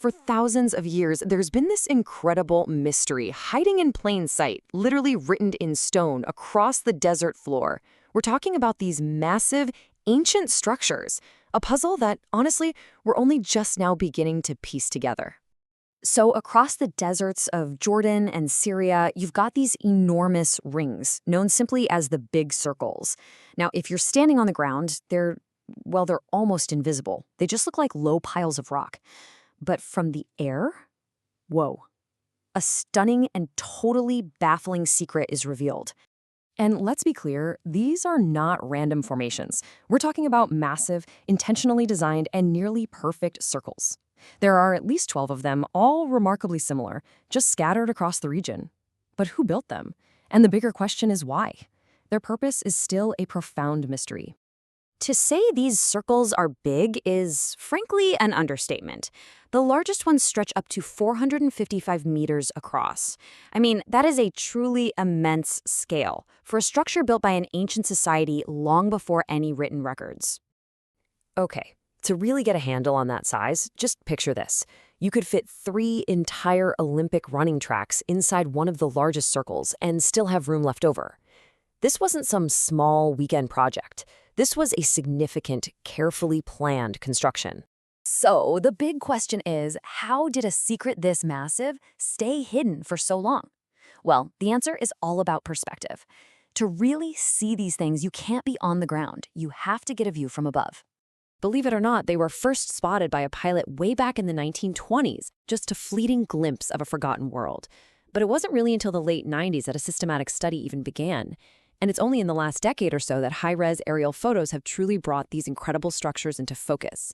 For thousands of years, there's been this incredible mystery hiding in plain sight, literally written in stone across the desert floor. We're talking about these massive, ancient structures, a puzzle that, honestly, we're only just now beginning to piece together. So across the deserts of Jordan and Syria, you've got these enormous rings, known simply as the big circles. Now, if you're standing on the ground, they're almost invisible. They just look like low piles of rock. But from the air, whoa, a stunning and totally baffling secret is revealed. And let's be clear, these are not random formations. We're talking about massive, intentionally designed, and nearly perfect circles. There are at least 12 of them, all remarkably similar, just scattered across the region. But who built them? And the bigger question is why? Their purpose is still a profound mystery. To say these circles are big is, frankly, an understatement. The largest ones stretch up to 455 meters across. I mean, that is a truly immense scale for a structure built by an ancient society long before any written records. Okay, to really get a handle on that size, just picture this. You could fit 3 entire Olympic running tracks inside one of the largest circles and still have room left over. This wasn't some small weekend project. This was a significant, carefully planned construction. So the big question is, how did a secret this massive stay hidden for so long? Well, the answer is all about perspective. To really see these things, you can't be on the ground. You have to get a view from above. Believe it or not, they were first spotted by a pilot way back in the 1920s, just a fleeting glimpse of a forgotten world. But it wasn't really until the late 90s that a systematic study even began. And it's only in the last decade or so that high-res aerial photos have truly brought these incredible structures into focus.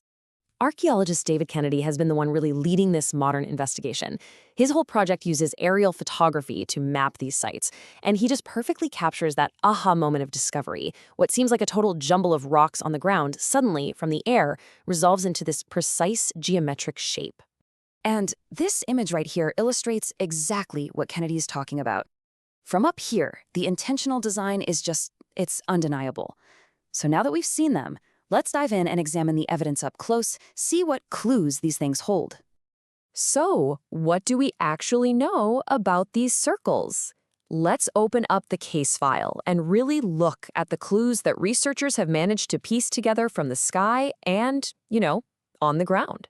Archaeologist David Kennedy has been the one really leading this modern investigation. His whole project uses aerial photography to map these sites, and he just perfectly captures that aha moment of discovery. What seems like a total jumble of rocks on the ground suddenly, from the air, resolves into this precise geometric shape. And this image right here illustrates exactly what Kennedy is talking about. From up here, the intentional design is it's undeniable. So now that we've seen them, let's dive in and examine the evidence up close, see what clues these things hold. So, what do we actually know about these circles? Let's open up the case file and really look at the clues that researchers have managed to piece together from the sky and, on the ground.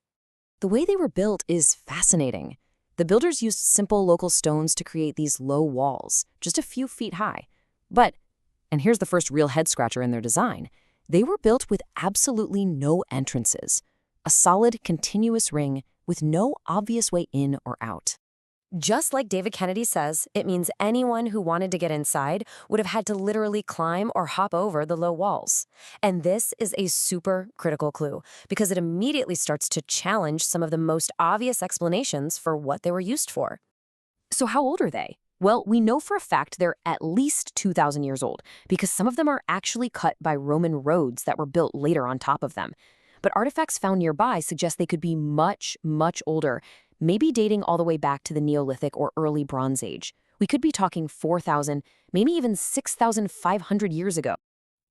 The way they were built is fascinating. The builders used simple local stones to create these low walls, just a few feet high. But, and here's the first real head-scratcher in their design, they were built with absolutely no entrances. A solid, continuous ring with no obvious way in or out. Just like David Kennedy says, it means anyone who wanted to get inside would have had to literally climb or hop over the low walls. And this is a super critical clue because it immediately starts to challenge some of the most obvious explanations for what they were used for. So how old are they? Well, we know for a fact they're at least 2,000 years old because some of them are actually cut by Roman roads that were built later on top of them. But artifacts found nearby suggest they could be much, much older, maybe dating all the way back to the Neolithic or early Bronze Age. We could be talking 4,000, maybe even 6,500 years ago.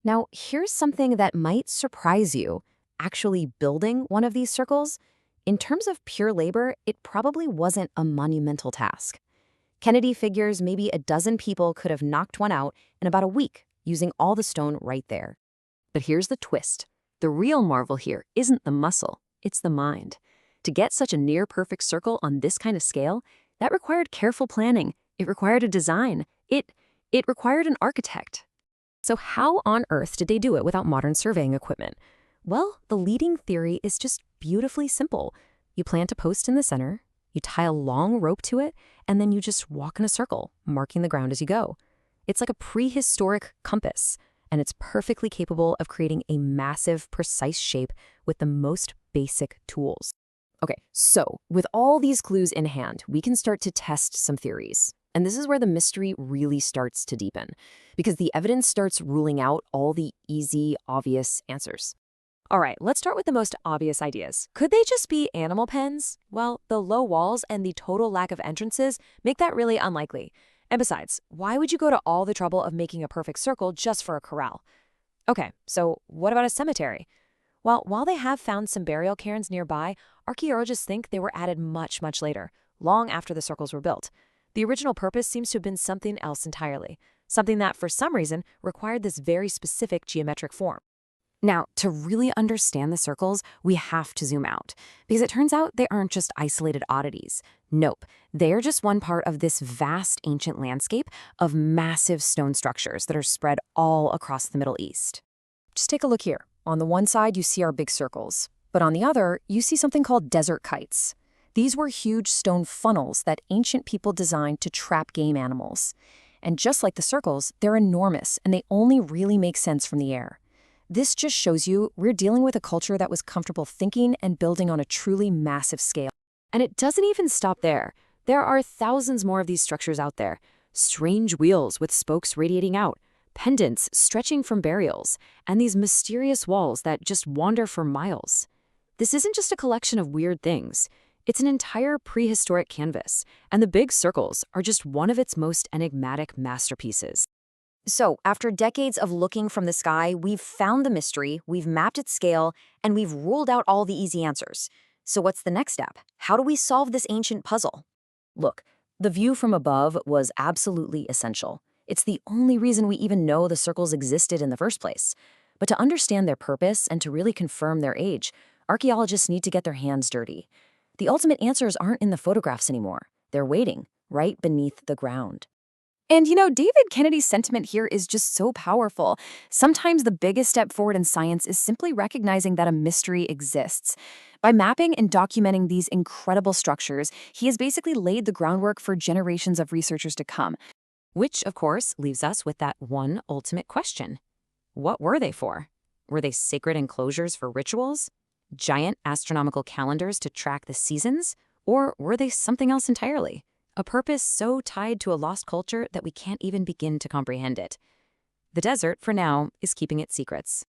Now, here's something that might surprise you. Actually building one of these circles, in terms of pure labor, it probably wasn't a monumental task. Kennedy figures maybe a dozen people could have knocked one out in about a week, using all the stone right there. But here's the twist. The real marvel here isn't the muscle, it's the mind. To get such a near-perfect circle on this kind of scale, that required careful planning. It required a design. It required an architect. So how on earth did they do it without modern surveying equipment? Well, the leading theory is just beautifully simple. You plant a post in the center, you tie a long rope to it, and then you just walk in a circle, marking the ground as you go. It's like a prehistoric compass, and it's perfectly capable of creating a massive, precise shape with the most basic tools. Okay, so with all these clues in hand, we can start to test some theories. And this is where the mystery really starts to deepen, because the evidence starts ruling out all the easy, obvious answers. All right, let's start with the most obvious ideas. Could they just be animal pens? Well, the low walls and the total lack of entrances make that really unlikely. And besides, why would you go to all the trouble of making a perfect circle just for a corral? Okay, so what about a cemetery? While they have found some burial cairns nearby, archaeologists think they were added much, much later, long after the circles were built. The original purpose seems to have been something else entirely, something that, for some reason, required this very specific geometric form. Now, to really understand the circles, we have to zoom out, because it turns out they aren't just isolated oddities. Nope, they're just one part of this vast ancient landscape of massive stone structures that are spread all across the Middle East. Just take a look here. On the one side, you see our big circles, but on the other, you see something called desert kites. These were huge stone funnels that ancient people designed to trap game animals. And just like the circles, they're enormous, and they only really make sense from the air. This just shows you we're dealing with a culture that was comfortable thinking and building on a truly massive scale. And it doesn't even stop there. There are thousands more of these structures out there. Strange wheels with spokes radiating out, pendants stretching from burials, and these mysterious walls that just wander for miles. This isn't just a collection of weird things. It's an entire prehistoric canvas, and the big circles are just one of its most enigmatic masterpieces. So, after decades of looking from the sky, we've found the mystery, we've mapped its scale, and we've ruled out all the easy answers. So what's the next step? How do we solve this ancient puzzle? Look, the view from above was absolutely essential. It's the only reason we even know the circles existed in the first place. But to understand their purpose and to really confirm their age, archaeologists need to get their hands dirty. The ultimate answers aren't in the photographs anymore. They're waiting, right beneath the ground. And David Kennedy's sentiment here is just so powerful. Sometimes the biggest step forward in science is simply recognizing that a mystery exists. By mapping and documenting these incredible structures, he has basically laid the groundwork for generations of researchers to come. Which, of course, leaves us with that one ultimate question. What were they for? Were they sacred enclosures for rituals? Giant astronomical calendars to track the seasons? Or were they something else entirely? A purpose so tied to a lost culture that we can't even begin to comprehend it. The desert, for now, is keeping its secrets.